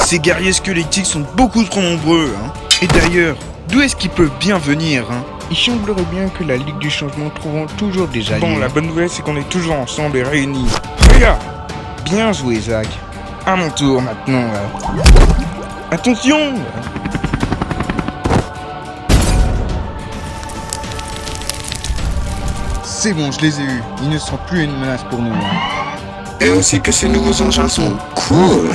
Ces guerriers squelettiques sont beaucoup trop nombreux, hein. Et d'ailleurs, d'où est-ce qu'ils peuvent bien venir, hein? Il semblerait bien que la Ligue du Changement trouvant toujours des alliés. Bon, la bonne nouvelle, c'est qu'on est toujours ensemble et réunis. Regarde! Bien joué, Zach. À mon tour, maintenant, là. Attention! C'est bon, je les ai eus. Ils ne seront plus une menace pour nous. Et aussi que ces nouveaux engins sont cool.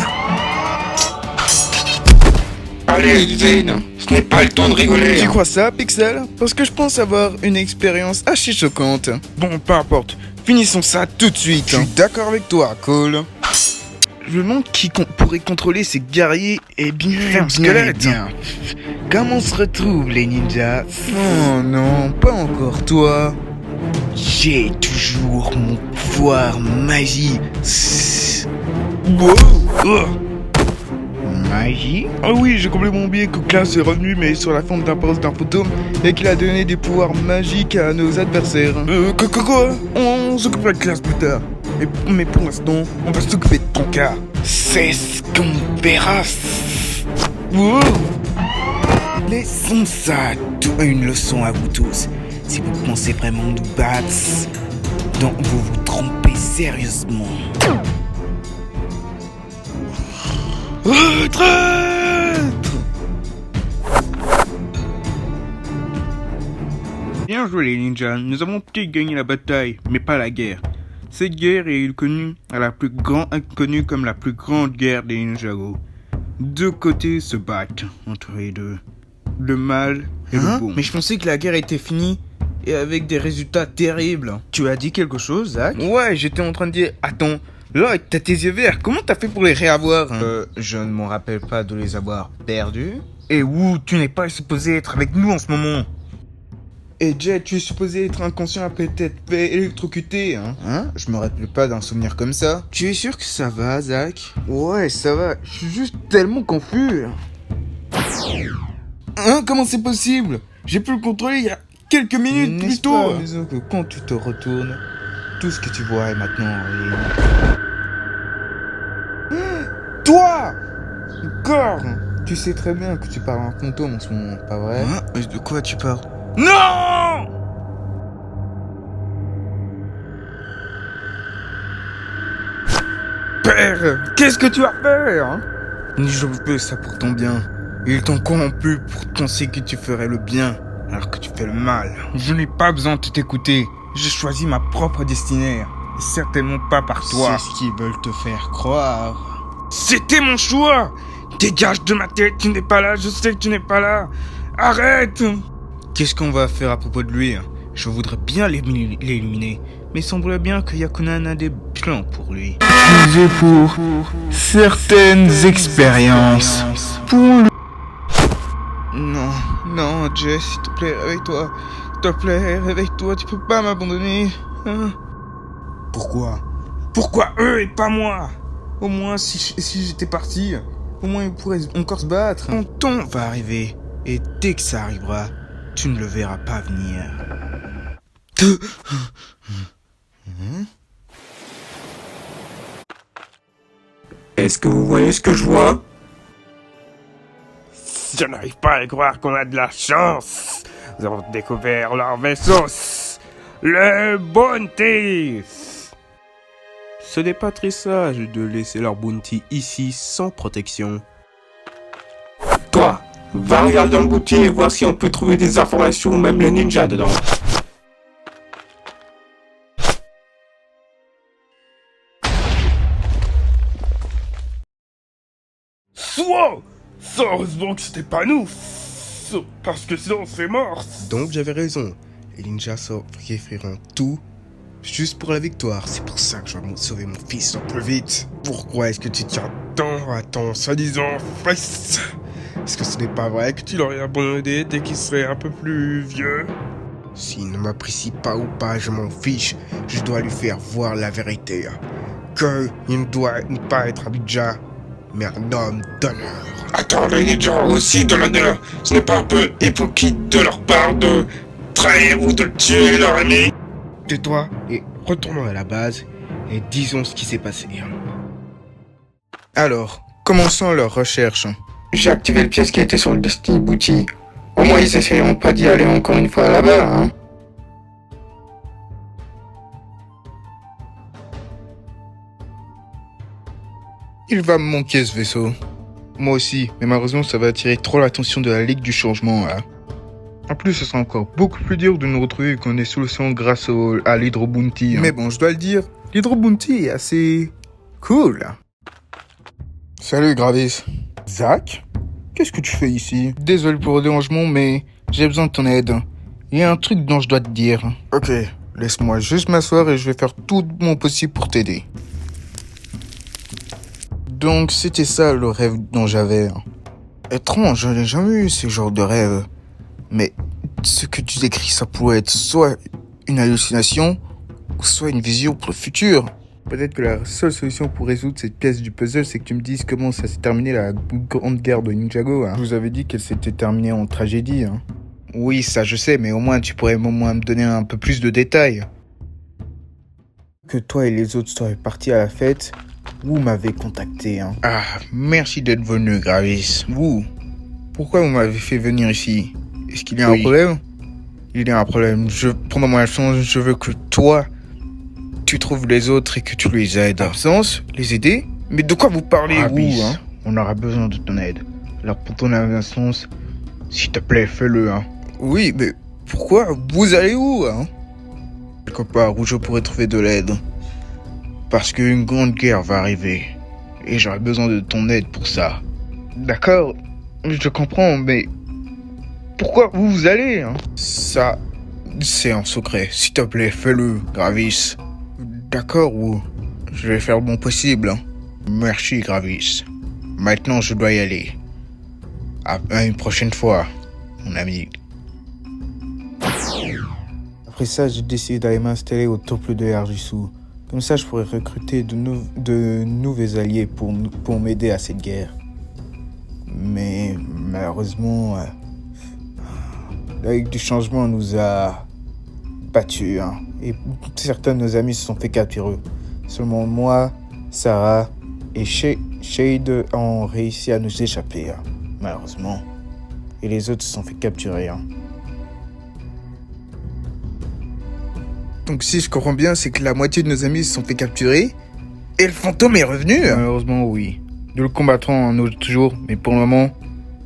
Allez, Zane, ce n'est pas le temps de rigoler. Tu crois ça, Pixel? Parce que je pense avoir une expérience assez choquante. Bon, peu importe. Finissons ça tout de suite. Je suis d'accord avec toi, Cole. Je me demande qui pourrait contrôler ces guerriers et bien squelettes. Bien. Comment se retrouvent les ninjas? Oh non, pas encore toi. J'ai toujours mon pouvoir magie. Wow. Oh. Magie? Ah oui, j'ai complètement oublié que Klaus est revenu mais sur la forme d'un poste d'un fantôme et qu'il a donné des pouvoirs magiques à nos adversaires. Quoi? On s'occupera de Klaus plus tard. Mais pour l'instant, on va s'occuper de ton cas. C'est ce qu'on verra. Wow. Laissons ça une leçon à vous tous. Si vous pensez vraiment nous battre, donc vous vous trompez sérieusement. Retraite! Bien joué les ninjas, nous avons peut-être gagné la bataille, mais pas la guerre. Cette guerre est connue comme la plus grande guerre des Ninjago. Deux côtés se battent entre les deux. Le mal et le bon. Mais je pensais que la guerre était finie et avec des résultats terribles. Tu as dit quelque chose, Zach? Ouais, j'étais en train de dire, attends, là, t'as tes yeux verts, comment t'as fait pour les réavoir? Je ne m'en rappelle pas de les avoir perdus. Et où tu n'es pas supposé être avec nous en ce moment. Et Jet, tu es supposé être inconscient après t'être fait électrocuter, hein? Je me rappelle pas d'un souvenir comme ça. Tu es sûr que ça va, Zach? Ouais, ça va. Je suis juste tellement confus. Comment c'est possible? J'ai pu le contrôler il y a quelques minutes plus tôt. Disons que quand tu te retournes, tout ce que tu vois est maintenant Toi! Encore! Tu sais très bien que tu parles en fantôme en ce moment, pas vrai? De quoi tu parles? Non! Père, qu'est-ce que tu as fait, hein? Je fais ça pour ton bien. Ils t'ont corrompu pour penser que tu ferais le bien, alors que tu fais le mal. Je n'ai pas besoin de t'écouter. J'ai choisi ma propre destinée. Et certainement pas par toi. C'est ce qu'ils veulent te faire croire. C'était mon choix! Dégage de ma tête, tu n'es pas là, je sais que tu n'es pas là. Arrête! Qu'est-ce qu'on va faire à propos de lui? Je voudrais bien l'éliminer, mais il semblerait bien que Yakunan a des plans pour lui. Utilisé pour certaines expériences. Pour Non, Jess, s'il te plaît, réveille-toi. S'il te plaît, réveille-toi, tu peux pas m'abandonner. Hein? Pourquoi eux et pas moi? Au moins, si j'étais parti, au moins ils pourraient encore se battre. Ton temps va arriver, et dès que ça arrivera, tu ne le verras pas venir. Est-ce que vous voyez ce que je vois? Je n'arrive pas à croire qu'on a de la chance. Nous avons découvert leur vaisseau. Le Bounty. Ce n'est pas très sage de laisser leur bounty ici sans protection. Toi, va regarder dans le bounty et voir si on peut trouver des informations ou même les ninjas dedans. Heureusement que c'était pas nous. Parce que sinon c'est mort. Donc j'avais raison. Les ninjas sacrifieront tout juste pour la victoire. C'est pour ça que je dois sauver mon fils au plus vite. Pourquoi est-ce que tu tiens tant à ton soi-disant fils? Est-ce que ce n'est pas vrai que tu l'aurais abandonné dès qu'il serait un peu plus vieux? S'il ne m'apprécie pas ou pas, je m'en fiche. Je dois lui faire voir la vérité. Qu'il ne doit pas être un ninja, mais un homme d'honneur. Attends, les ninjas ont aussi de l'honneur. Ce n'est pas un peu hypocrite de leur part de trahir ou de tuer leur ami? Tais-toi et retournons à la base et disons ce qui s'est passé. Alors, Commençons leur recherche. J'ai activé le pièce qui était sur le Destiny Booty. Au moins, ils essayeront pas d'y aller encore une fois là-bas, hein. Il va me manquer ce vaisseau. Moi aussi, mais malheureusement ça va attirer trop l'attention de la Ligue du Changement là. En plus, ce sera encore beaucoup plus dur de nous retrouver qu'on est sous le sang grâce à l'Hydro Bounty. Mais bon, je dois le dire, l'Hydro Bounty est assez cool. Salut Gravis. Zach? Qu'est-ce que tu fais ici? Désolé pour le dérangement, mais j'ai besoin de ton aide. Il y a un truc dont je dois te dire. Ok, laisse-moi juste m'asseoir et je vais faire tout mon possible pour t'aider. Donc c'était ça le rêve dont j'avais. Étrange, je n'ai jamais eu ce genre de rêve. Mais ce que tu décris, ça pourrait être soit une hallucination, ou soit une vision pour le futur. Peut-être que la seule solution pour résoudre cette pièce du puzzle, c'est que tu me dises comment ça s'est terminé la grande guerre de Ninjago. Je vous avais dit qu'elle s'était terminée en tragédie. Oui, ça je sais, mais au moins tu pourrais au moins me donner un peu plus de détails. Que toi et les autres soient partis à la fête, vous m'avez contacté. Ah, merci d'être venu, Gravis. Vous, pourquoi vous m'avez fait venir ici? Est-ce qu'il y a un problème? Il y a un problème. Pendant ma chance, je veux que toi, tu trouves les autres et que tu les aides. Absence? Les aider? Mais de quoi vous parlez, vous, On aura besoin de ton aide. Alors pour ton absence, s'il te plaît, fais-le, Oui, mais pourquoi? Vous allez où, Quelque part où je pourrais trouver de l'aide. Parce qu'une grande guerre va arriver. Et j'aurai besoin de ton aide pour ça. D'accord, je comprends, mais... Pourquoi vous allez, Ça, c'est en secret. S'il te plaît, fais-le, Gravis. D'accord, ou... Je vais faire mon possible. Merci, Gravis. Maintenant, je dois y aller. À une prochaine fois, mon ami. Après ça, j'ai décidé d'aller m'installer au temple de Erjussu. Comme ça, je pourrais recruter de nouveaux alliés pour m'aider à cette guerre. Mais malheureusement, la Ligue du Changement nous a battus. Et certains de nos amis se sont fait capturer. Seulement moi, Sarah et Shade ont réussi à nous échapper, malheureusement. Et les autres se sont fait capturer. Donc si je comprends bien, c'est que la moitié de nos amis se sont fait capturer et le fantôme est revenu. Malheureusement, oui. Nous le combattrons un autre jour, mais pour le moment,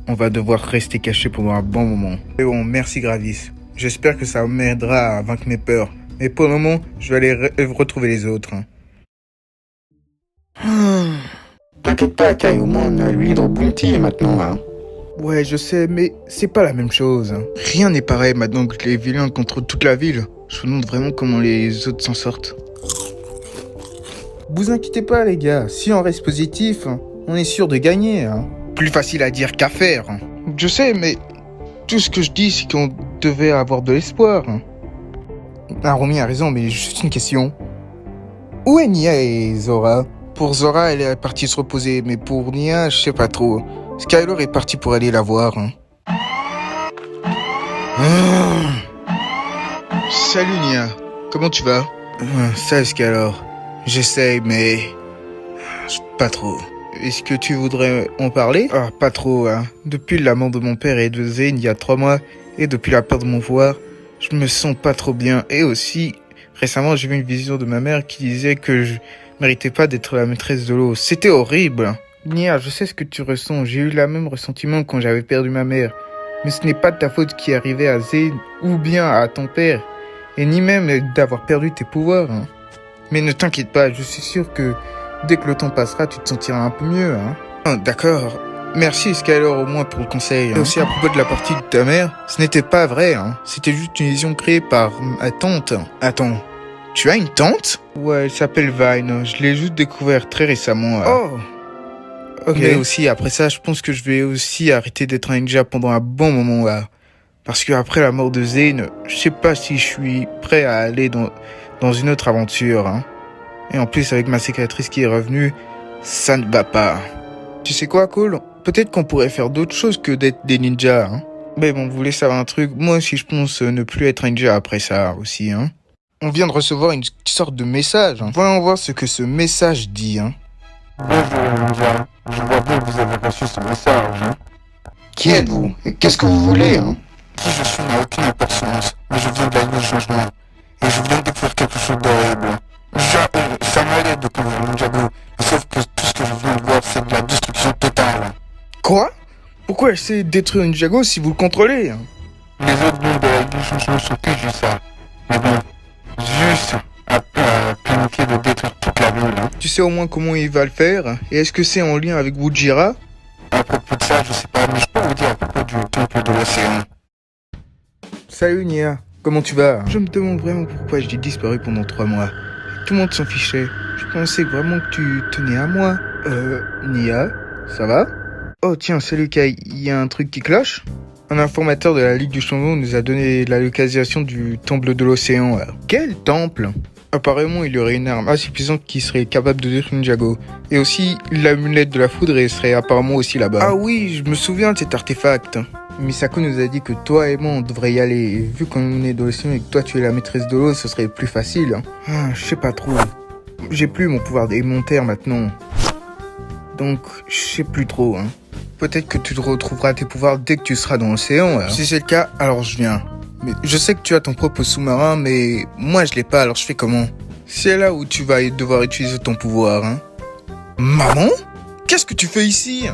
on va devoir rester caché pendant un bon moment. Et bon, merci Gravis. J'espère que ça m'aidera à vaincre mes peurs. Mais pour le moment, je vais aller retrouver les autres. T'inquiète pas, Kai, au moins on a l'Hydro Bounty maintenant, Ouais, je sais, mais c'est pas la même chose. Rien n'est pareil maintenant que les vilains contrôlent toute la ville. Je me demande vraiment comment les autres s'en sortent. Vous inquiétez pas, les gars. Si on reste positif, on est sûr de gagner. Plus facile à dire qu'à faire. Je sais, mais tout ce que je dis, c'est qu'on devait avoir de l'espoir. Romy a raison, mais juste une question. Où est Nia et Zora? Pour Zora, elle est partie se reposer, mais pour Nia, je sais pas trop. Skyler est parti pour aller la voir. Salut Nia, comment tu vas? Salut Skyler. J'essaye, mais... pas trop. Est-ce que tu voudrais en parler? Pas trop, Depuis la mort de mon père et de Zane il y a 3 mois, et depuis la perte de mon pouvoir, je me sens pas trop bien. Et aussi, récemment, j'ai vu une vision de ma mère qui disait que je méritais pas d'être la maîtresse de l'eau. C'était horrible. Nia, je sais ce que tu ressens. J'ai eu le même ressentiment quand j'avais perdu ma mère. Mais ce n'est pas de ta faute qui est arrivé à Zane ou bien à ton père. Et ni même d'avoir perdu tes pouvoirs. Mais ne t'inquiète pas, je suis sûr que dès que le temps passera, tu te sentiras un peu mieux. D'accord. Merci Skyler au moins pour le conseil. Et aussi à propos de la partie de ta mère, ce n'était pas vrai. C'était juste une vision créée par ma tante. Attends, tu as une tante? Ouais, elle s'appelle Vine. Je l'ai juste découvert très récemment. Oh. Ok. Mais aussi, après ça, je pense que je vais aussi arrêter d'être un ninja pendant un bon moment, Parce que après la mort de Zane, je sais pas si je suis prêt à aller dans une autre aventure, Et en plus, avec ma cicatrice qui est revenue, ça ne va pas. Tu sais quoi, Cole? Peut-être qu'on pourrait faire d'autres choses que d'être des ninjas, Mais bon, vous voulez savoir un truc? Moi aussi, je pense ne plus être un ninja après ça, aussi, On vient de recevoir une sorte de message. Voyons voir ce que ce message dit, Bonjour, Ninja. Je vois bien que vous avez reçu ce message, hein. Qui êtes-vous? Et qu'est-ce que vous voulez, hein? Qui je suis n'a aucune importance, mais je viens de la ligne du changement. Et je viens de découvrir quelque chose d'horrible. Ça m'allait de découvrir Ninjago, sauf que tout ce que je viens de voir, c'est de la destruction totale. Quoi? Pourquoi essayer de détruire Ninjago si vous le contrôlez, hein? Les autres membres de la ligne du changement sont que juste ça. Mais bon, juste à planifier de détruire toute la ville, hein. Tu sais au moins comment il va le faire? Et est-ce que c'est en lien avec Wujira? À propos de ça, je sais pas, mais je peux vous dire à propos du temple de l'océan. Salut Nia, comment tu vas? Je me demande vraiment pourquoi j'ai disparu pendant 3 mois. Tout le monde s'en fichait. Je pensais vraiment que tu tenais à moi. Nia, ça va? Oh tiens, salut Kai, il y a un truc qui cloche? Un informateur de la Ligue du Changement nous a donné la localisation du temple de l'océan. Quel temple? Apparemment, il y aurait une arme assez puissante qui serait capable de détruire Ninjago. Et aussi, l'amulette de la foudre serait apparemment aussi là-bas. Ah oui, je me souviens de cet artefact. Misako nous a dit que toi et moi, on devrait y aller. Et vu qu'on est dans l'océan et que toi, tu es la maîtresse de l'eau, ce serait plus facile. Ah, je sais pas trop. J'ai plus mon pouvoir d'élémentaire maintenant. Donc, je sais plus trop. Peut-être que tu te retrouveras tes pouvoirs dès que tu seras dans l'océan. Si c'est le cas, alors je viens. Mais je sais que tu as ton propre sous-marin, mais moi je l'ai pas, alors je fais comment? C'est là où tu vas devoir utiliser ton pouvoir. Maman? Qu'est-ce que tu fais ici?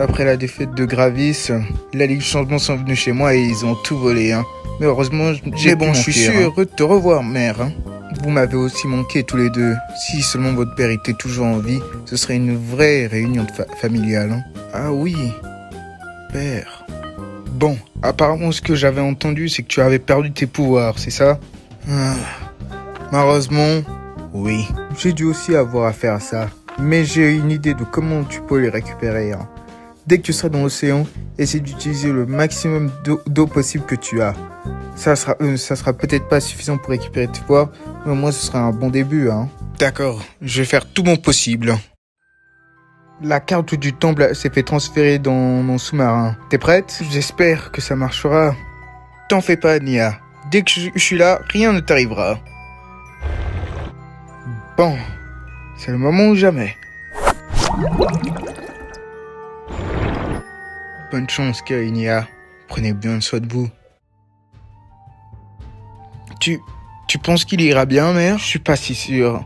Après la défaite de Gravis, la Ligue Changement sont venus chez moi et ils ont tout volé. Mais heureusement, je suis sûr heureux de te revoir, mère. Vous m'avez aussi manqué tous les deux. Si seulement votre père était toujours en vie, ce serait une vraie réunion familiale. Ah oui, père. Bon, apparemment ce que j'avais entendu, c'est que tu avais perdu tes pouvoirs, c'est ça? Malheureusement, oui. J'ai dû aussi avoir affaire à ça. Mais j'ai une idée de comment tu peux les récupérer. Dès que tu seras dans l'océan, essaie d'utiliser le maximum d'eau possible que tu as. Ça sera peut-être pas suffisant pour récupérer tes pouvoirs, mais au moins ce sera un bon début. D'accord, je vais faire tout mon possible. La carte du temple s'est fait transférer dans mon sous-marin. T'es prête? J'espère que ça marchera. T'en fais pas, Nia. Dès que je suis là, rien ne t'arrivera. Bon, c'est le moment ou jamais. Bonne chance, Kai, Nia. Prenez bien soin de vous. Tu penses qu'il ira bien, mère? Je suis pas si sûr.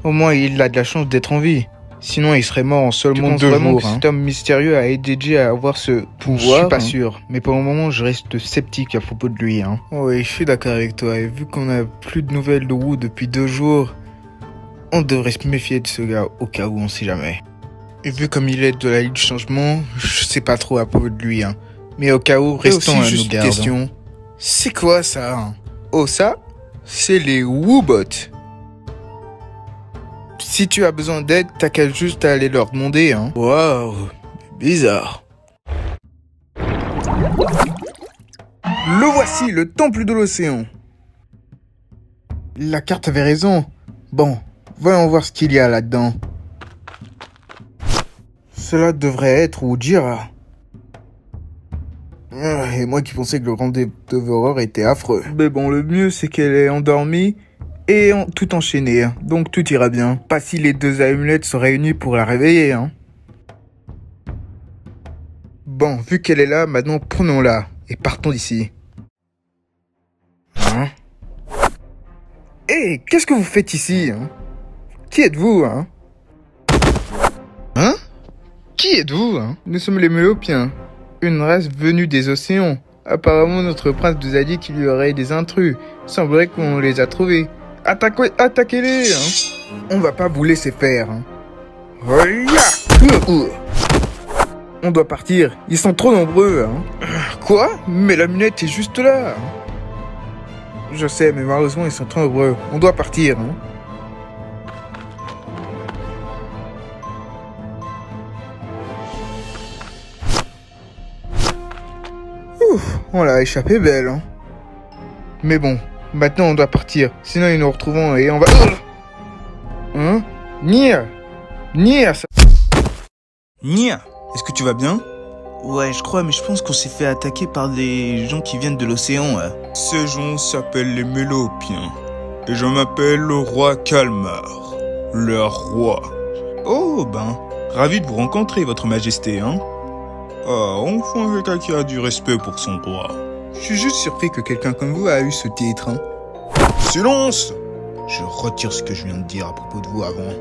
Au moins, il a de la chance d'être en vie. Sinon, il serait mort en seulement 2 jours. Tu penses vraiment que cet homme mystérieux a aidé Jay à avoir ce pouvoir? Je suis pas sûr. Mais pour le moment, je reste sceptique à propos de lui. Oui, je suis d'accord avec toi. Et vu qu'on a plus de nouvelles de Wu depuis 2 jours, on devrait se méfier de ce gars au cas où on sait jamais. Et vu comme il est de la Ligue du Changement, je sais pas trop à propos de lui. Mais au cas où, restons à nos gardes. Question. C'est quoi ça? Oh, ça? C'est les Wu-bots. Si tu as besoin d'aide, t'as qu'à juste aller leur demander. Waouh, bizarre. Le voici, le temple de l'océan. La carte avait raison. Bon, voyons voir ce qu'il y a là-dedans. Cela devrait être Ujira. Et moi qui pensais que le grand dévoreur était affreux. Mais bon, le mieux c'est qu'elle est endormie et tout enchaîné. Donc tout ira bien. Pas si les 2 amulettes sont réunies pour la réveiller. Bon, vu qu'elle est là, maintenant prenons-la et partons d'ici. Hé, qu'est-ce que vous faites ici? Qui êtes-vous? Qui êtes-vous? Nous sommes les Mélopiens. Une race venue des océans. Apparemment, notre prince nous a dit qu'il y aurait des intrus. Il semblerait qu'on les a trouvés. Attaquez-les. On va pas vous laisser faire. On doit partir. Ils sont trop nombreux. Quoi? Mais la lunette est juste là. Je sais, mais malheureusement, ils sont trop nombreux. On doit partir. On l'a échappé belle. Mais bon, maintenant on doit partir. Sinon ils nous retrouveront et on va... Nia, ça... Nia, est-ce que tu vas bien? Ouais, je crois, mais je pense qu'on s'est fait attaquer par des gens qui viennent de l'océan. Ces gens s'appellent les Mélopiens. Et je m'appelle le roi Kalmar. Leur roi. Oh, ravi de vous rencontrer, votre majesté, hein. Ah, enfin quelqu'un qui a du respect pour son roi. Je suis juste surpris que quelqu'un comme vous a eu ce titre, hein. Silence! Je retire ce que je viens de dire à propos de vous avant.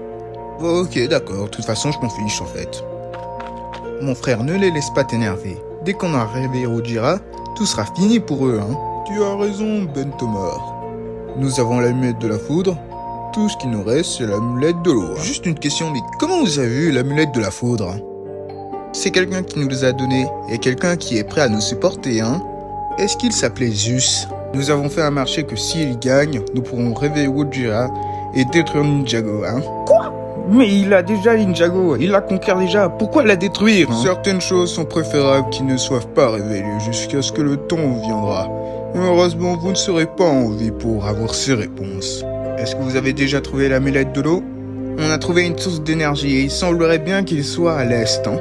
Ok, d'accord. De toute façon, je m'en fiche, en fait. Mon frère, ne les laisse pas t'énerver. Dès qu'on a réveillé Ujira, tout sera fini pour eux, hein. Tu as raison, Ben Thomas. Nous avons l'amulette de la foudre. Tout ce qui nous reste, c'est l'amulette de l'eau. Juste une question, mais comment vous avez eu l'amulette de la foudre? C'est quelqu'un qui nous les a donnés, et quelqu'un qui est prêt à nous supporter, hein. Est-ce qu'il s'appelait Zeus? Nous avons fait un marché que s'il gagne, nous pourrons réveiller Ujira et détruire Ninjago, hein. Quoi? Mais il a déjà Ninjago, il la conquiert déjà, pourquoi la détruire, hein? Certaines choses sont préférables qui ne soient pas révélées jusqu'à ce que le temps viendra. Et heureusement, vous ne serez pas en vie pour avoir ces réponses. Est-ce que vous avez déjà trouvé l'amulette de l'eau? On a trouvé une source d'énergie et il semblerait bien qu'il soit à l'est, hein.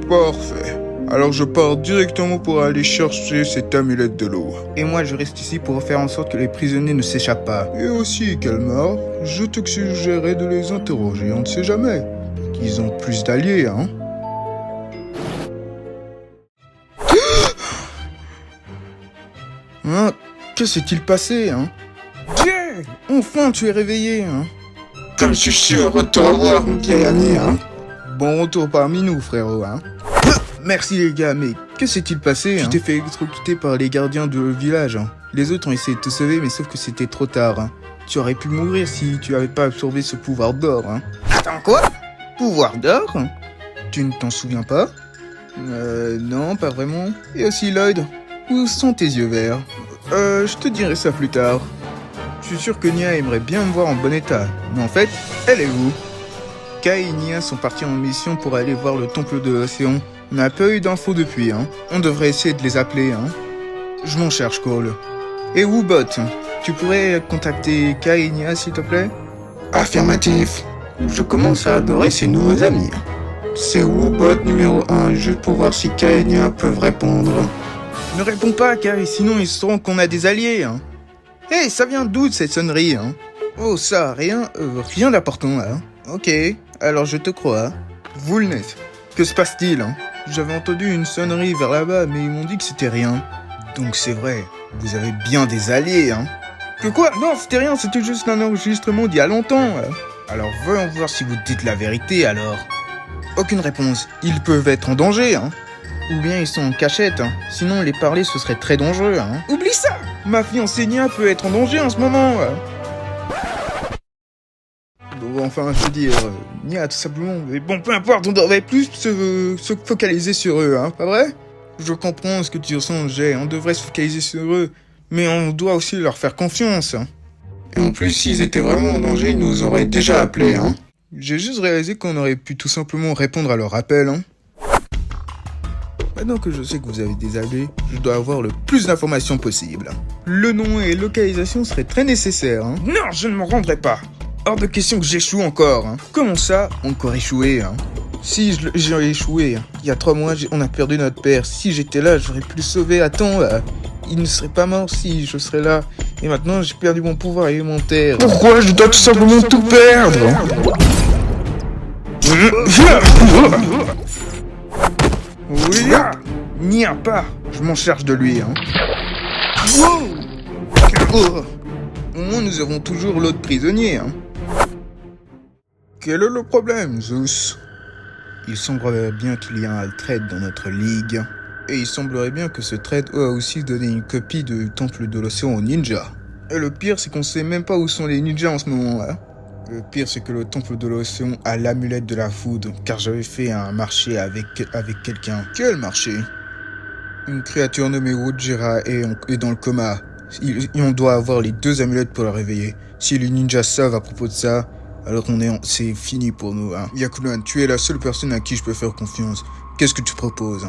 Parfait. Alors je pars directement pour aller chercher cette amulette de l'eau. Et moi, je reste ici pour faire en sorte que les prisonniers ne s'échappent pas. Et aussi, Kalmar, je te suggérerais de les interroger, on ne sait jamais. Qu'ils ont plus d'alliés, hein. Hein? Que s'est-il passé, hein? Dieu! Enfin, tu es réveillé, hein? Comme je suis sûr de te revoir, mon vieil ami, hein. Bon retour parmi nous, frérot, hein? Merci les gars, mais que s'est-il passé, hein? Tu t'es fait électrocuter par les gardiens de village, hein. Les autres ont essayé de te sauver, mais sauf que c'était trop tard, hein. Tu aurais pu mourir si tu avais pas absorbé ce pouvoir d'or, hein. Attends, quoi? Pouvoir d'or? Tu ne t'en souviens pas? Non, pas vraiment. Et aussi Lloyd, où sont tes yeux verts? Je te dirai ça plus tard. Je suis sûr que Nia aimerait bien me voir en bon état, mais en fait, elle est où? Kai et Nia sont partis en mission pour aller voir le temple de l'océan. On n'a pas eu d'infos depuis, hein. On devrait essayer de les appeler, hein. Je m'en cherche, Cole. Et Woobot, tu pourrais contacter Kai et Nia, s'il te plaît? Affirmatif. Je commence à adorer ces nouveaux amis. C'est Woobot numéro 1, juste pour voir si Kaenia peuvent répondre. Ne réponds pas, Kai, sinon ils sauront qu'on a des alliés, hein. Hé, ça vient d'où cette sonnerie, hein? Oh, ça, rien d'important, là. Ok, alors je te crois. Woolnet, que se passe-t-il, hein? J'avais entendu une sonnerie vers là-bas, mais ils m'ont dit que c'était rien. Donc c'est vrai, vous avez bien des alliés, hein? Que quoi? Non, c'était rien, c'était juste un enregistrement d'il y a longtemps. Alors voyons voir si vous dites la vérité, alors. Aucune réponse. Ils peuvent être en danger, hein? Ou bien ils sont en cachette, hein? Sinon les parler ce serait très dangereux, hein? Oublie ça! Ma fiancée Nia peut être en danger en ce moment, Bon, enfin, je veux dire, Nia, tout simplement. Mais bon, peu importe, on devrait plus se focaliser sur eux, hein, pas vrai? Je comprends ce que tu ressens, Jay, on devrait se focaliser sur eux, mais on doit aussi leur faire confiance, hein. Et en plus, s'ils étaient vraiment en danger, ils nous auraient déjà appelés, hein. J'ai juste réalisé qu'on aurait pu tout simplement répondre à leur appel, hein. Maintenant que je sais que vous avez des alliés, je dois avoir le plus d'informations possible. Le nom et localisation seraient très nécessaires, hein. Non, je ne me rendrai pas. Hors de question que j'échoue encore, hein. Comment ça, encore échoué, hein? Si j'ai échoué, hein. Il y a 3 mois, on a perdu notre père. Si j'étais là, j'aurais pu le sauver à temps, il ne serait pas mort si je serais là. Et maintenant, j'ai perdu mon pouvoir élémentaire. Pourquoi je dois tout simplement tout perdre? Oui, Nia, pas. Je m'en charge de lui, hein. Wow. Oh. Au moins, nous avons toujours l'autre prisonnier, hein. Quel est le problème, Zeus? Il semblerait bien qu'il y a un trade dans notre ligue. Et il semblerait bien que ce trade a aussi donné une copie du temple de l'océan aux ninjas. Et le pire, c'est qu'on sait même pas où sont les ninjas en ce moment, hein. Le pire, c'est que le temple de l'océan a l'amulette de la foudre, car j'avais fait un marché avec quelqu'un. Quel marché? Une créature nommée Ujira est dans le coma. Et on doit avoir les 2 amulettes pour la réveiller. Si les ninjas savent à propos de ça, alors c'est fini pour nous, hein. Yakulan, tu es la seule personne à qui je peux faire confiance. Qu'est-ce que tu proposes?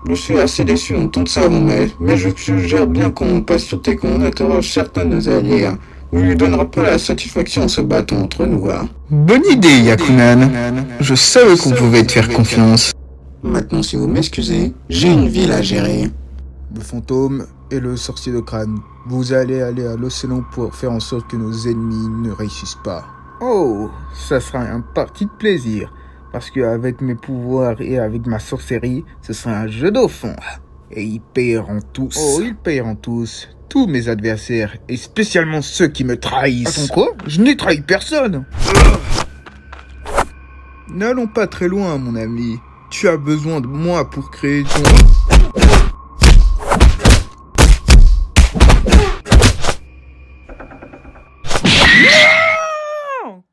Je suis assez déçu d'entendre ça, mon maître, mais je suggère bien qu'on passe sur tes qu'on interroge certains de nos alliés, hein. On lui donnera pas la satisfaction en se battant entre nous, hein. Bonne idée, Yakunan. Je savais qu'on pouvait te faire confiance. Maintenant, si vous m'excusez, j'ai une ville à gérer. Le fantôme et le sorcier de crâne. Vous allez aller à l'océan pour faire en sorte que nos ennemis ne réussissent pas. Oh, ça sera un parti de plaisir. Parce qu'avec mes pouvoirs et avec ma sorcellerie, ce sera un jeu d'au fond. Et ils payeront tous. Oh, ils payeront tous. Tous mes adversaires. Et spécialement ceux qui me trahissent. Attends quoi? Je n'ai trahi personne. N'allons pas très loin, mon ami. Tu as besoin de moi pour créer ton... Non!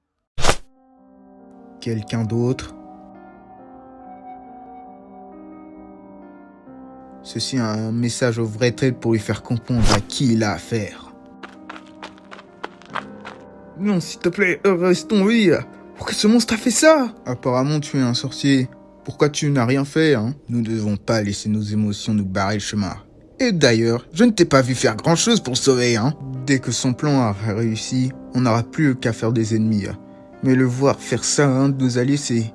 Quelqu'un d'autre? Ceci est un message au vrai trait pour lui faire comprendre à qui il a affaire. Non, s'il te plaît, restons en vie. Pourquoi ce monstre a fait ça? Apparemment, tu es un sorcier. Pourquoi tu n'as rien fait, hein? Nous ne devons pas laisser nos émotions nous barrer le chemin. Et d'ailleurs, je ne t'ai pas vu faire grand-chose pour le sauver, hein? Dès que son plan a réussi, on n'aura plus qu'à faire des ennemis. Mais le voir faire ça à un de nos alliés, c'est...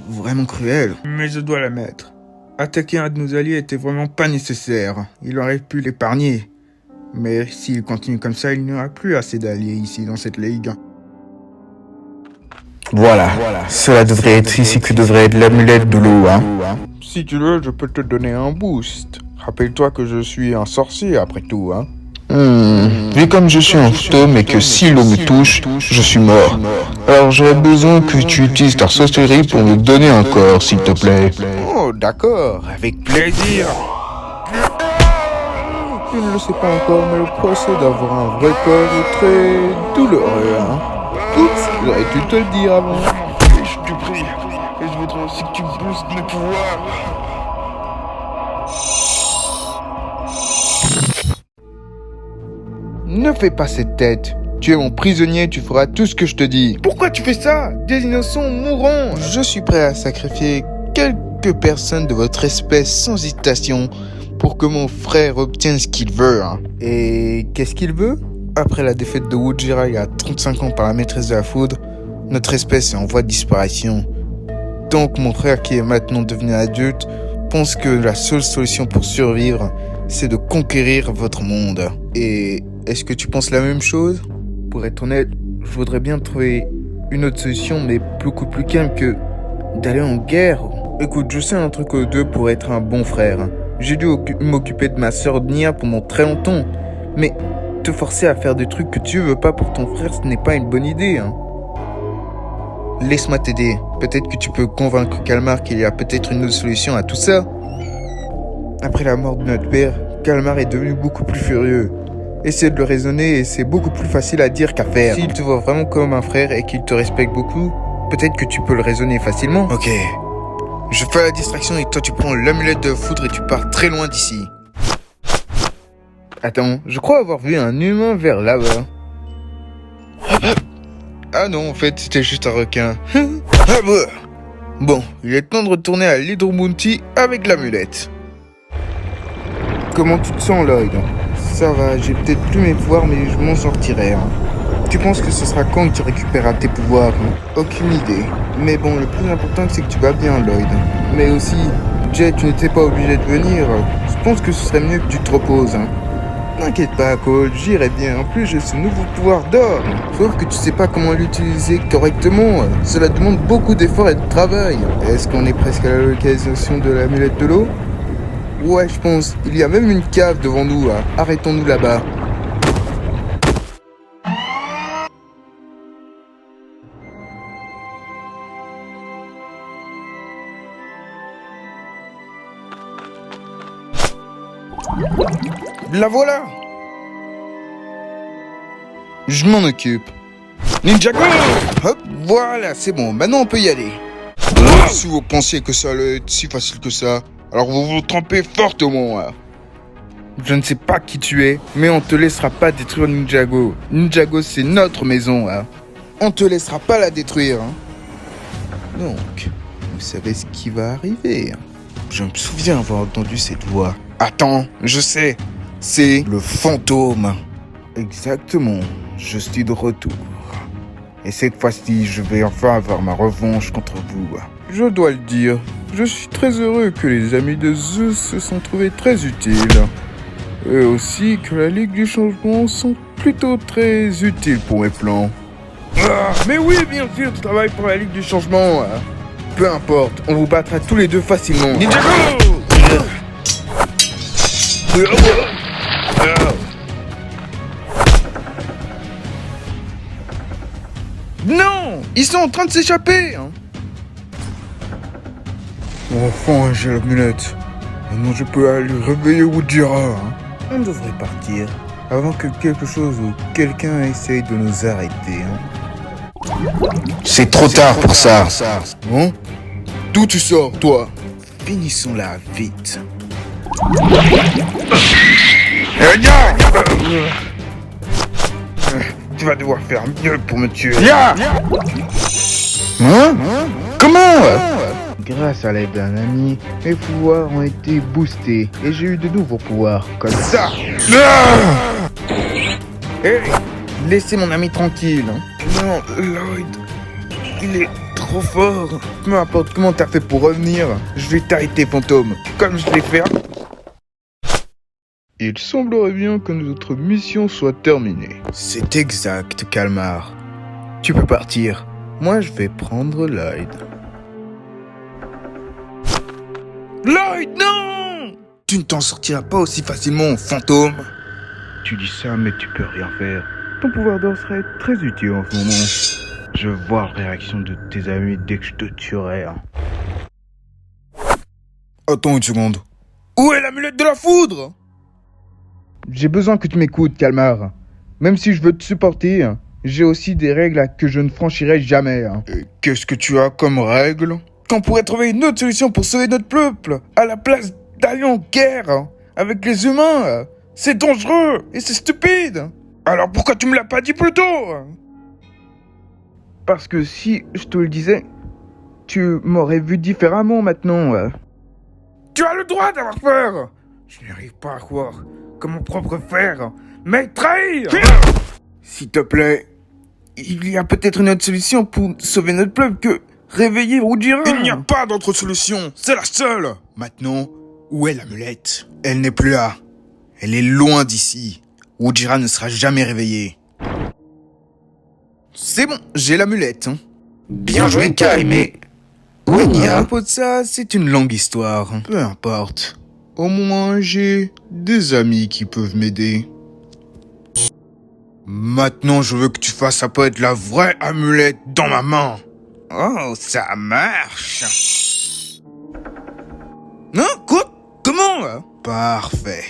vraiment cruel. Mais je dois l'admettre. Attaquer un de nos alliés était vraiment pas nécessaire. Il aurait pu l'épargner. Mais s'il continue comme ça, il n'y aura plus assez d'alliés ici dans cette ligue. Voilà. Cela devrait être ici que devrait être l'amulette de l'eau, hein. Si tu veux, je peux te donner un boost. Rappelle-toi que je suis un sorcier après tout, hein. Vu comme je suis un fantôme et que si l'eau me touche, je suis mort. Alors j'aurais besoin que tu utilises ta sorcellerie pour me donner un corps, s'il te plaît. Oh, d'accord, avec plaisir. Je ne le sais pas encore, mais le procès d'avoir un vrai corps est très douloureux, hein. Oups, j'aurais dû te le dire avant. Je te prie, et je voudrais aussi que tu boostes mes pouvoirs. Ne fais pas cette tête. Tu es mon prisonnier, tu feras tout ce que je te dis. Pourquoi tu fais ça? Des innocents mourront. Je suis prêt à sacrifier quelques personnes de votre espèce sans hésitation pour que mon frère obtienne ce qu'il veut. Hein. Et qu'est-ce qu'il veut? Après la défaite de Wujira il y a 35 ans par la maîtresse de la foudre, notre espèce est en voie de disparition. Donc mon frère, qui est maintenant devenu adulte, pense que la seule solution pour survivre, c'est de conquérir votre monde. Et est-ce que tu penses la même chose? Pour être honnête, je voudrais bien trouver une autre solution, mais beaucoup plus calme que d'aller en guerre. Écoute, je sais un truc aux deux pour être un bon frère. J'ai dû m'occuper de ma sœur Nia pendant très longtemps, mais te forcer à faire des trucs que tu veux pas pour ton frère, ce n'est pas une bonne idée, hein. Laisse-moi t'aider. Peut-être que tu peux convaincre Kalmar qu'il y a peut-être une autre solution à tout ça. Après la mort de notre père, Kalmar est devenu beaucoup plus furieux. Essaie de le raisonner et c'est beaucoup plus facile à dire qu'à faire. S'il te voit vraiment comme un frère et qu'il te respecte beaucoup, peut-être que tu peux le raisonner facilement. Ok. Je fais la distraction et toi tu prends l'amulette de foudre et tu pars très loin d'ici. Attends, je crois avoir vu un humain vers là-bas. Ah non, en fait, c'était juste un requin. Bon, il est temps de retourner à l'Hydrobounty avec l'amulette. Comment tu te sens, Lloyd? Ça va, j'ai peut-être plus mes pouvoirs, mais je m'en sortirai. Hein. Tu penses que ce sera quand que tu récupéreras tes pouvoirs? Hein? Aucune idée. Mais bon, le plus important, c'est que tu vas bien, Lloyd. Mais aussi, Jay, tu n'étais pas obligé de venir. Je pense que ce serait mieux que tu te reposes. Hein. T'inquiète pas, Cole, j'irai bien. En plus, j'ai ce nouveau pouvoir d'or. Sauf que tu sais pas comment l'utiliser correctement. Cela demande beaucoup d'efforts et de travail. Est-ce qu'on est presque à la localisation de l'amulette de l'eau? Ouais, je pense. Il y a même une cave devant nous. Hein. Arrêtons-nous là-bas. La voilà! Je m'en occupe. Ninjago! Hop, voilà, c'est bon, maintenant on peut y aller. Si vous pensiez que ça allait être si facile que ça, alors vous vous trompez fortement. Hein. Je ne sais pas qui tu es, mais on te laissera pas détruire Ninjago. Ninjago, c'est notre maison. Hein. On te laissera pas la détruire. Hein. Donc, vous savez ce qui va arriver. Je me souviens avoir entendu cette voix. Attends, je sais. C'est le fantôme. Exactement, je suis de retour. Et cette fois-ci, je vais enfin avoir ma revanche contre vous. Je dois le dire, je suis très heureux que les amis de Zeus se sont trouvés très utiles. Et aussi que la Ligue du Changement sont plutôt très utiles pour mes plans. Ah, mais oui, bien sûr, tu travailles pour la Ligue du Changement. Peu importe, on vous battra tous les deux facilement. Ninjago! Non, ils sont en train de s'échapper. Enfin, j'ai l'amulette. Maintenant, je peux aller réveiller Ujira. On devrait partir avant que quelque chose ou quelqu'un essaye de nous arrêter. C'est trop tard pour ça. Bon, d'où tu sors, toi? Finissons-la vite. Tu vas devoir faire mieux pour me tuer. Hein? Comment? Grâce à l'aide d'un ami, mes pouvoirs ont été boostés et j'ai eu de nouveaux pouvoirs comme ça. Hey, laissez mon ami tranquille. Non, Lloyd, il est trop fort. Peu importe comment t'as fait pour revenir, je vais t'arrêter, fantôme, comme je l'ai fait. Il semblerait bien que notre mission soit terminée. C'est exact, Calmar. Tu peux partir. Moi, je vais prendre Lloyd. Lloyd, non! Tu ne t'en sortiras pas aussi facilement, fantôme. Tu dis ça, mais tu peux rien faire. Ton pouvoir d'or serait très utile en ce moment. Je veux voir la réaction de tes amis dès que je te tuerai. Attends une seconde. Où est l'amulette de la foudre? J'ai besoin que tu m'écoutes, Calmar. Même si je veux te supporter, j'ai aussi des règles que je ne franchirai jamais. Qu'est-ce que tu as comme règles? Qu'on pourrait trouver une autre solution pour sauver notre peuple, à la place d'aller en guerre avec les humains. C'est dangereux et c'est stupide. Alors pourquoi tu me l'as pas dit plus tôt? Parce que si je te le disais, tu m'aurais vu différemment maintenant. Tu as le droit d'avoir peur. Je n'arrive pas à croire que mon propre frère m'ait trahi. S'il te plaît, il y a peut-être une autre solution pour sauver notre peuple que réveiller Ujira. Il n'y a pas d'autre solution, c'est la seule. Maintenant, où est l'amulette? Elle n'est plus là. Elle est loin d'ici. Ujira ne sera jamais réveillé. C'est bon, j'ai l'amulette. Bien joué, Kai, mais... Où est À Nia? propos de ça, c'est une longue histoire. Peu importe. Au moins, j'ai des amis qui peuvent m'aider. Maintenant, je veux que tu fasses apparaître la vraie amulette dans ma main. Oh, ça marche. Non, quoi? Comment? Parfait.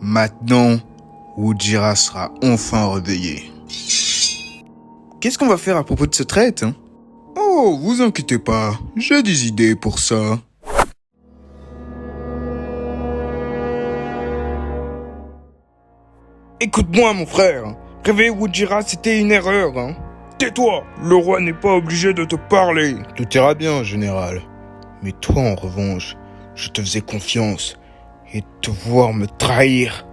Maintenant, Ujira sera enfin réveillé. Qu'est-ce qu'on va faire à propos de ce traite? Oh, vous inquiétez pas, j'ai des idées pour ça. Écoute-moi, mon frère. Réveiller Ujira, c'était une erreur. Tais-toi. Le roi n'est pas obligé de te parler. Tout ira bien, général. Mais toi, en revanche, je te faisais confiance. Et te voir me trahir,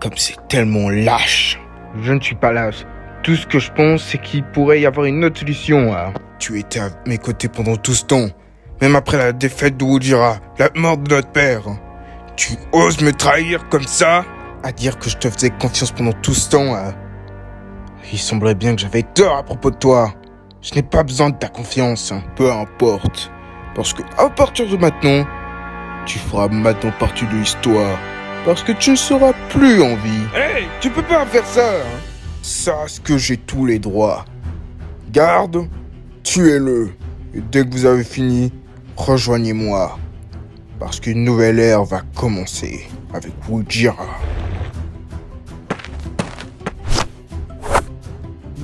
comme c'est tellement lâche. Je ne suis pas lâche. Tout ce que je pense, c'est qu'il pourrait y avoir une autre solution. Tu étais à mes côtés pendant tout ce temps. Même après la défaite de Ujira, la mort de notre père. Tu oses me trahir comme ça? À dire que je te faisais confiance pendant tout ce temps. Il semblerait bien que j'avais tort à propos de toi. Je n'ai pas besoin de ta confiance. Peu importe. Parce que à partir de maintenant, tu feras maintenant partie de l'histoire. Parce que tu ne seras plus en vie. Hey, tu peux pas faire ça. Sache que j'ai tous les droits. Garde, tuez-le. Et dès que vous avez fini, rejoignez-moi. Parce qu'une nouvelle ère va commencer avec Ujira.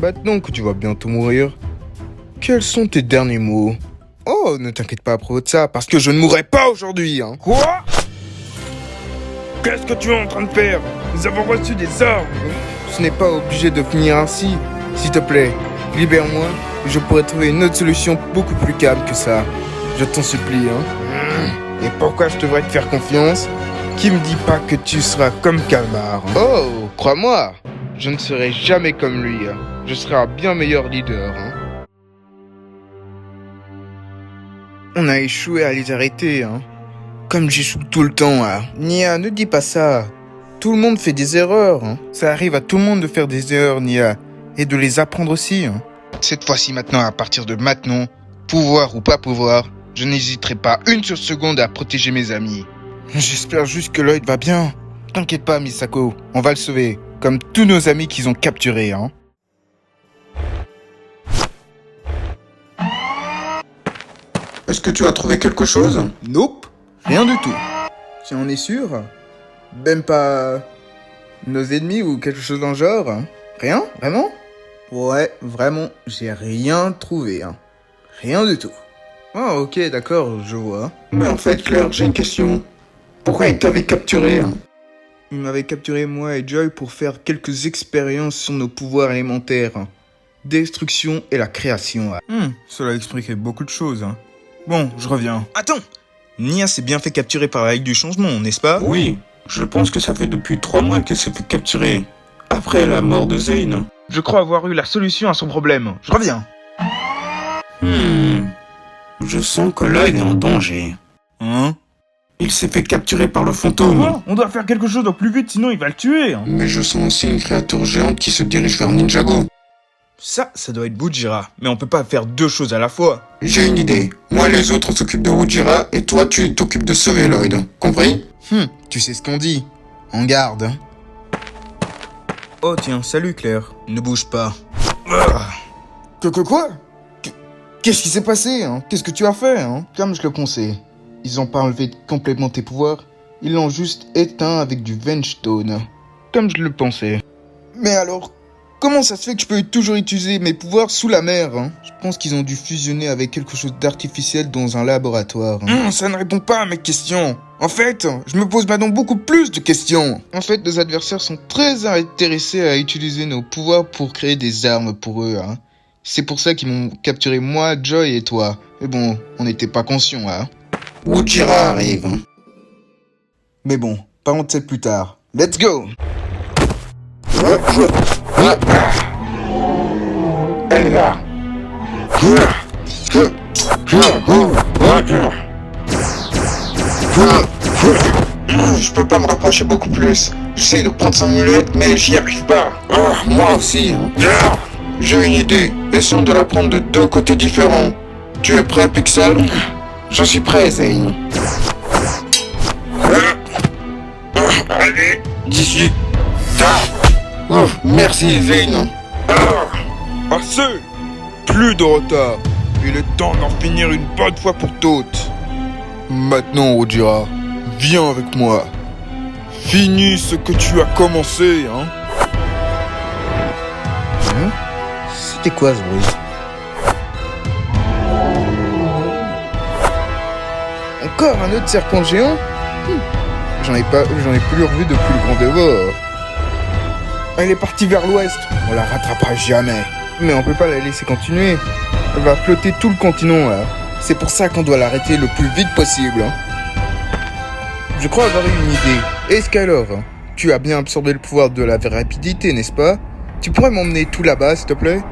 Maintenant que tu vas bientôt mourir, quels sont tes derniers mots? Oh, ne t'inquiète pas à propos de ça, parce que je ne mourrai pas aujourd'hui. Quoi? Qu'est-ce que tu es en train de faire? Nous avons reçu des ordres. Ce n'est pas obligé de finir ainsi. S'il te plaît, libère-moi et je pourrais trouver une autre solution beaucoup plus calme que ça. Je t'en supplie, Et pourquoi je devrais te faire confiance? Qui me dit pas que tu seras comme Calmar? Oh, crois-moi, je ne serai jamais comme lui. Je serai un bien meilleur leader. On a échoué à les arrêter, Comme j'échoue tout le temps, Nia, ne dis pas ça. Tout le monde fait des erreurs. Ça arrive à tout le monde de faire des erreurs, Nia. Et de les apprendre aussi. Cette fois-ci maintenant, à partir de maintenant, pouvoir ou pas pouvoir, je n'hésiterai pas une seule seconde à protéger mes amis. J'espère juste que Lloyd va bien. T'inquiète pas, Misako, on va le sauver. Comme tous nos amis qu'ils ont capturés, hein. Est-ce que tu as trouvé quelque chose? Nope, rien du tout. Si on est sûr, même pas nos ennemis ou quelque chose dans le genre. Hein. Rien, vraiment? Ouais, vraiment, j'ai rien trouvé. Hein. Rien du tout. Oh, ok, d'accord, je vois. Mais en fait, Claire, j'ai une question. Pourquoi il t'avait capturé? Il m'avait capturé moi et Joy pour faire quelques expériences sur nos pouvoirs élémentaires. Destruction et la création. Cela expliquerait beaucoup de choses. Hein. Bon, je reviens. Attends! Nia s'est bien fait capturer par la Ligue du Changement, n'est-ce pas? Oui, je pense que ça fait depuis 3 mois qu'elle s'est fait capturer. Après la mort de Zane. Je crois avoir eu la solution à son problème. Je reviens. Je sens que Lloyd est en danger. Hein? Il s'est fait capturer par le fantôme. Oh, on doit faire quelque chose au plus vite, sinon il va le tuer. Mais je sens aussi une créature géante qui se dirige vers Ninjago. Ça doit être Bujira. Mais on peut pas faire deux choses à la fois. J'ai une idée. Moi et les autres s'occupent de Wujira et toi tu t'occupes de sauver Lloyd. Compris? Tu sais ce qu'on dit. En garde. Oh tiens, salut Claire. Ne bouge pas. Quoi? Qu'est-ce qui s'est passé, hein? Qu'est-ce que tu as fait, hein? Comme je le pensais. Ils ont pas enlevé complètement tes pouvoirs. Ils l'ont juste éteint avec du Vengestone. Comme je le pensais. Mais alors, comment ça se fait que je peux toujours utiliser mes pouvoirs sous la mer, hein? Je pense qu'ils ont dû fusionner avec quelque chose d'artificiel dans un laboratoire. Hein. Ça ne répond pas à mes questions. En fait, je me pose maintenant beaucoup plus de questions. En fait, nos adversaires sont très intéressés à utiliser nos pouvoirs pour créer des armes pour eux, hein. C'est pour ça qu'ils m'ont capturé moi, Joy et toi. Mais bon, on n'était pas conscients, hein. Wujira arrive. Mais bon, parlons de ça plus tard. Let's go! Elle est là. Je peux pas me rapprocher beaucoup plus. J'essaie de prendre son amulette, mais j'y arrive pas. Moi aussi. J'ai une idée. Essayons de la prendre de 2 côtés différents. Tu es prêt, Pixel? Je suis prêt, Zane. Allez, 18. Merci, Zane. Assez! Plus de retard. Il est temps d'en finir une bonne fois pour toutes. Maintenant, Ojira, viens avec moi. Finis ce que tu as commencé, hein. C'était quoi ce bruit? Encore un autre serpent géant? J'en ai plus revu depuis le Grand Dévore. Elle est partie vers l'ouest. On la rattrapera jamais. Mais on peut pas la laisser continuer. Elle va flotter tout le continent, là. C'est pour ça qu'on doit l'arrêter le plus vite possible. Hein. Je crois avoir eu une idée. Et Skylar, tu as bien absorbé le pouvoir de la rapidité, n'est-ce pas? Tu pourrais m'emmener tout là-bas, s'il te plaît?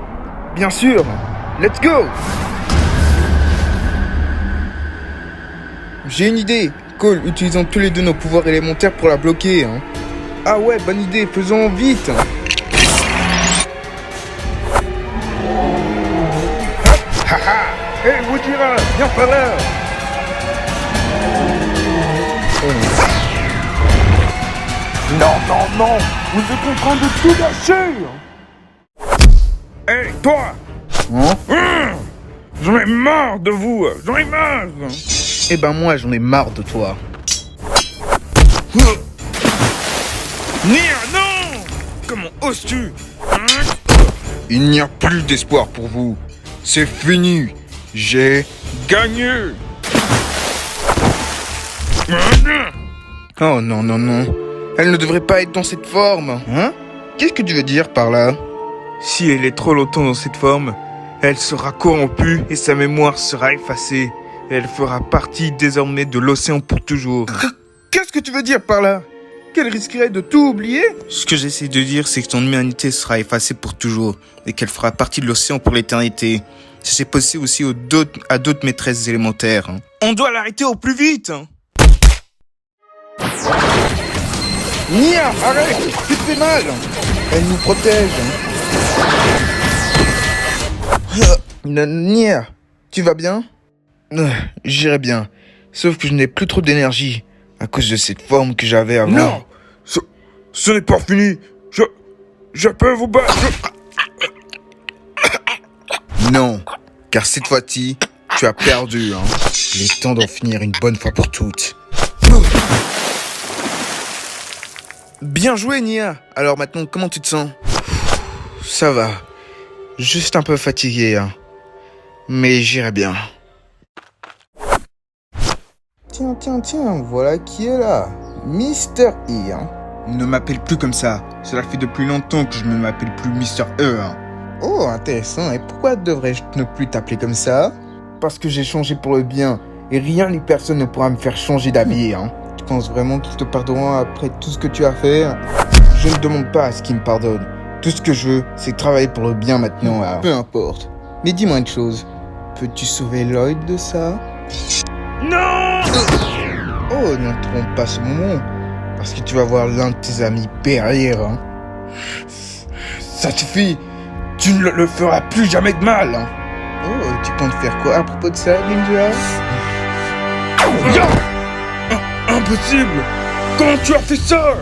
Bien sûr. Let's go! J'ai une idée. Cole, utilisons tous les deux nos pouvoirs élémentaires pour la bloquer. Hein. Ah ouais, bonne idée. Faisons vite. Hé, Wujira, viens par là. Non, vous êtes en train de tout lâcher. Hé, toi. J'en ai marre de vous, j'en ai marre. Eh ben moi, j'en ai marre de toi. Nia, non. Comment oses-tu? Il n'y a plus d'espoir pour vous. C'est fini. J'ai gagné. Oh non. Elle ne devrait pas être dans cette forme. Hein? Qu'est-ce que tu veux dire par là? Si elle est trop longtemps dans cette forme, elle sera corrompue et sa mémoire sera effacée. Elle fera partie désormais de l'océan pour toujours. Qu'est-ce que tu veux dire par là? Qu'elle risquerait de tout oublier? Ce que j'essaie de dire, c'est que son humanité sera effacée pour toujours et qu'elle fera partie de l'océan pour l'éternité. C'est possible aussi à d'autres maîtresses élémentaires. On doit l'arrêter au plus vite. Nia, arrête! Tu te fais mal! Elle nous protège. Nia, tu vas bien? J'irai bien. Sauf que je n'ai plus trop d'énergie à cause de cette forme que j'avais avant. Non, ce n'est pas fini. Je peux vous battre. Non, car cette fois-ci, tu as perdu. Il est temps d'en finir une bonne fois pour toutes. Bien joué, Nia. Alors maintenant, comment tu te sens? Ça va. Juste un peu fatigué. Mais j'irai bien. Tiens, voilà qui est là. Mister E. Ne m'appelle plus comme ça. Cela fait depuis longtemps que je ne m'appelle plus Mister E. Oh, intéressant. Et pourquoi devrais-je ne plus t'appeler comme ça? Parce que j'ai changé pour le bien. Et rien ni personne ne pourra me faire changer d'avis. Tu penses vraiment qu'ils te pardonneront après tout ce que tu as fait? Je ne demande pas à ce qu'ils me pardonnent. Tout ce que je veux, c'est travailler pour le bien maintenant. Peu importe. Mais dis-moi une chose. Peux-tu sauver Lloyd de ça? Non! Oh, n'interromps pas ce moment. Parce que tu vas voir l'un de tes amis périr. Ça suffit. Tu ne le feras plus jamais de mal. Oh, tu comptes faire quoi à propos de ça, Ninja? Impossible! Comment tu as fait ça?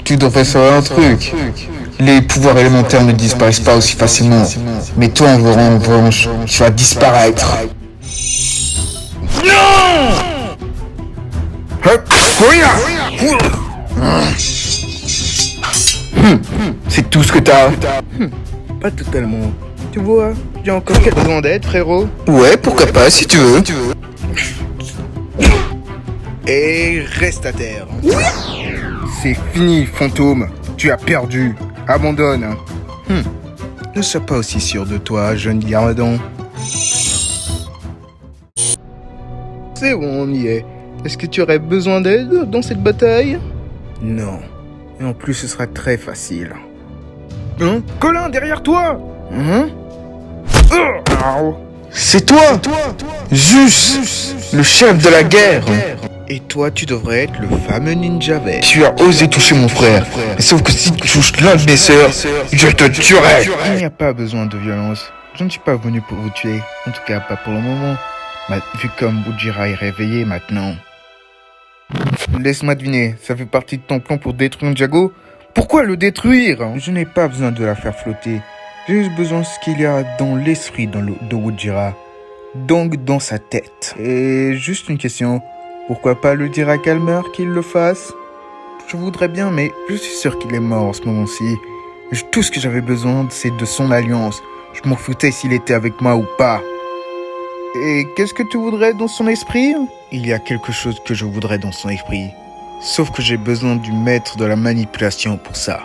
Tu devrais savoir un truc. Les pouvoirs élémentaires ne disparaissent pas aussi facilement. Mais toi, en revanche, tu vas disparaître. C'est tout ce que t'as. Pas totalement. Tu vois, j'ai encore quelques besoin d'aide, frérot. Ouais, pourquoi pas, si tu veux. Et reste à terre. C'est fini, fantôme. Tu as perdu. Abandonne. Ne sois pas aussi sûr de toi, jeune gardon. C'est bon, on y est. Est-ce que tu aurais besoin d'aide dans cette bataille? Non. Et en plus, ce sera très facile. Colin, derrière toi! C'est toi, Zeus, le chef de la guerre. Et toi, tu devrais être le fameux ninja vert. Tu as osé toucher mon frère. Sauf que si tu touches l'un de mes sœurs, je te tuerai. Il n'y a pas besoin de violence. Je ne suis pas venu pour vous tuer. En tout cas, pas pour le moment. Vu comme Ujira est réveillé maintenant. Laisse-moi deviner, ça fait partie de ton plan pour détruire Jago? Pourquoi le détruire? Je n'ai pas besoin de la faire flotter. J'ai juste besoin de ce qu'il y a dans l'esprit de Ujira. Donc dans sa tête. Et juste une question. Pourquoi pas le dire à Calmer qu'il le fasse? Je voudrais bien, mais je suis sûr qu'il est mort en ce moment-ci. Tout ce que j'avais besoin, c'est de son alliance. Je m'en foutais s'il était avec moi ou pas. Et qu'est-ce que tu voudrais dans son esprit? Il y a quelque chose que je voudrais dans son esprit. Sauf que j'ai besoin du maître de la manipulation pour ça.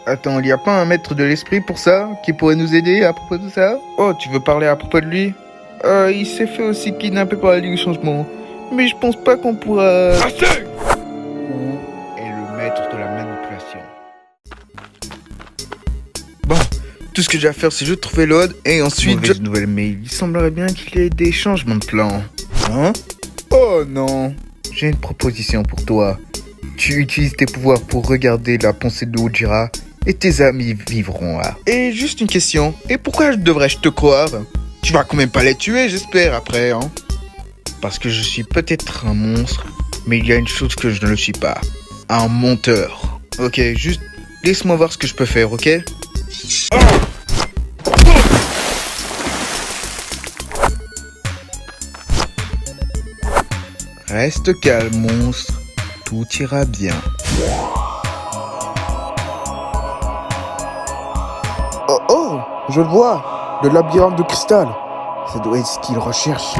Attends, il n'y a pas un maître de l'esprit pour ça? Qui pourrait nous aider à propos de ça? Oh, tu veux parler à propos de lui? Il s'est fait aussi kidnapper par la Ligue du Changement. Mais je pense pas qu'on pourra... Assez! Où est le maître de la manipulation? Bon, tout ce que j'ai à faire, c'est juste trouver l'ode et ensuite... Mauvaise nouvelle, mais il semblerait bien qu'il y ait des changements de plan. Oh non! J'ai une proposition pour toi. Tu utilises tes pouvoirs pour regarder la pensée de Ujira et tes amis vivront là. Et juste une question, et pourquoi devrais-je te croire? Tu vas quand même pas les tuer, j'espère, après, Parce que je suis peut-être un monstre, mais il y a une chose que je ne le suis pas. Un menteur. Ok, juste laisse-moi voir ce que je peux faire, ok? Reste calme, monstre. Tout ira bien. Oh, je le vois. Le labyrinthe de cristal. Ça doit être ce qu'il recherche.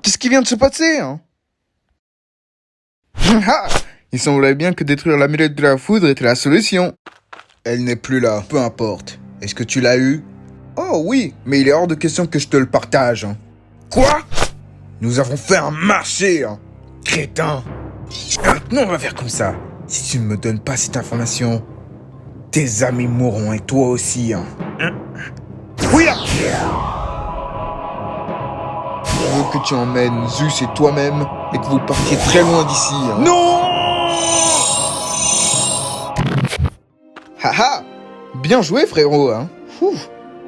Qu'est-ce qui vient de se passer? Il semblait bien que détruire l'amulette de la foudre était la solution. Elle n'est plus là, peu importe. Est-ce que tu l'as eu? Oh oui, mais il est hors de question que je te le partage. Quoi? Nous avons fait un marché, crétin. Maintenant, on va faire comme ça. Si tu ne me donnes pas cette information, tes amis mourront et toi aussi. Oui. Je veux que tu emmènes Zeus et toi-même et que vous partiez très loin d'ici. Non. Haha. Bien joué, frérot.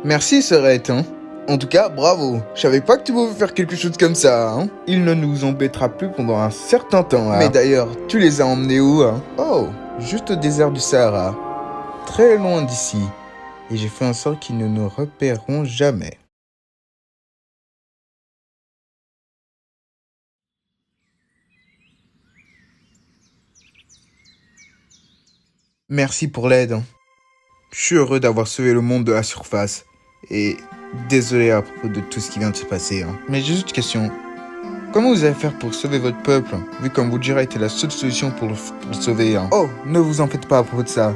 Merci, Serette, hein. En tout cas, bravo. Je savais pas que tu pouvais faire quelque chose comme ça, hein. Il ne nous embêtera plus pendant un certain temps, hein. Mais d'ailleurs, tu les as emmenés où, hein? Oh, juste au désert du Sahara. Très loin d'ici. Et j'ai fait en sorte qu'ils ne nous repéreront jamais. Merci pour l'aide, hein. Je suis heureux d'avoir sauvé le monde de la surface. Et désolé à propos de tout ce qui vient de se passer, hein. Mais j'ai juste une question. Comment vous allez faire pour sauver votre peuple, vu comme Wujira était la seule solution pour le sauver, hein? Oh, ne vous en faites pas à propos de ça.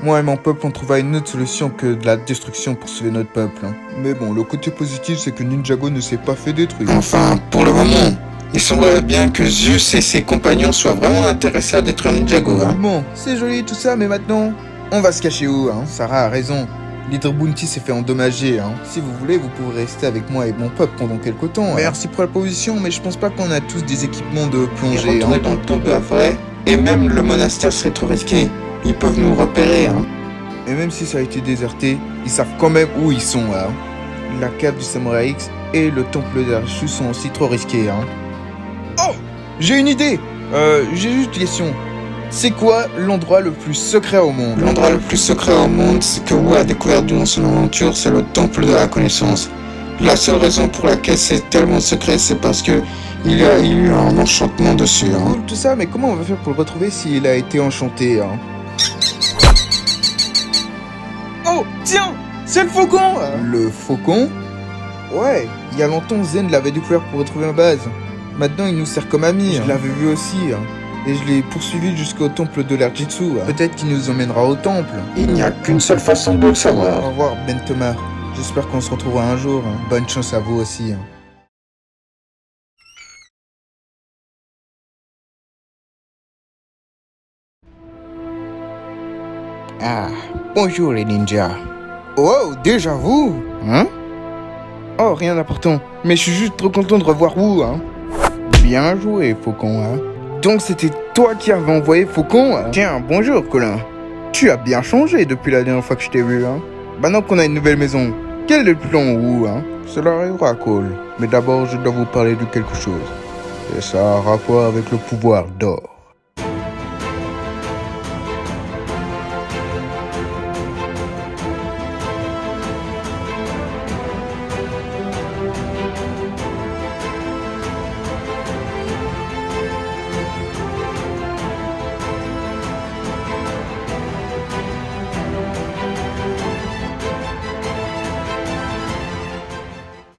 Moi et mon peuple, on trouvera une autre solution que de la destruction pour sauver notre peuple, hein. Mais bon, le côté positif, c'est que Ninjago ne s'est pas fait détruire. Enfin, pour le moment, il semblerait bien que Zeus et ses compagnons soient vraiment intéressés à détruire Ninjago, hein. Bon, c'est joli tout ça, mais maintenant, on va se cacher où, hein? Sarah a raison. L'Hydre Bounty s'est fait endommager, hein. Si vous voulez, vous pouvez rester avec moi et mon peuple pendant quelques temps. Merci pour la proposition, mais je pense pas qu'on a tous des équipements de plongée, Et retourner dans le temple de la forêt, et même le monastère serait trop risqué. Ils peuvent nous repérer, hein. Et même si ça a été déserté, ils savent quand même où ils sont, hein. La cave du Samurai X et le temple d'Arshu sont aussi trop risqués, hein. Oh, j'ai une idée. J'ai juste une question. C'est quoi l'endroit le plus secret au monde? L'endroit le plus secret au monde, c'est que Wu a découvert durant son aventure, c'est le temple de la connaissance. La seule raison pour laquelle c'est tellement secret, c'est parce que il y a eu un enchantement dessus, hein. Tout ça, mais comment on va faire pour le retrouver s'il a été enchanté, hein? Oh, tiens, c'est le faucon! Le faucon? Ouais, il y a longtemps, Zen l'avait découvert pour retrouver ma base. Maintenant, il nous sert comme ami. Je l'avais vu aussi, hein. Et je l'ai poursuivi jusqu'au temple de l'Arjitsu. Peut-être qu'il nous emmènera au temple. Il n'y a qu'une seule façon de le savoir. Au revoir, Ben Thomas. J'espère qu'on se retrouvera un jour. Hein. Bonne chance à vous aussi. Hein. Ah, bonjour les ninjas. Oh, déjà vous? Hein? Oh, rien d'important. Mais je suis juste trop content de revoir vous, hein. Bien joué, Faucon, hein. Donc c'était toi qui avais envoyé Faucon, hein? Tiens, bonjour, Colin. Tu as bien changé depuis la dernière fois que je t'ai vu, hein. Maintenant qu'on a une nouvelle maison, quel est le plan où, hein? Cela arrivera, Cole. Mais d'abord, je dois vous parler de quelque chose. Et ça a un rapport avec le pouvoir d'or.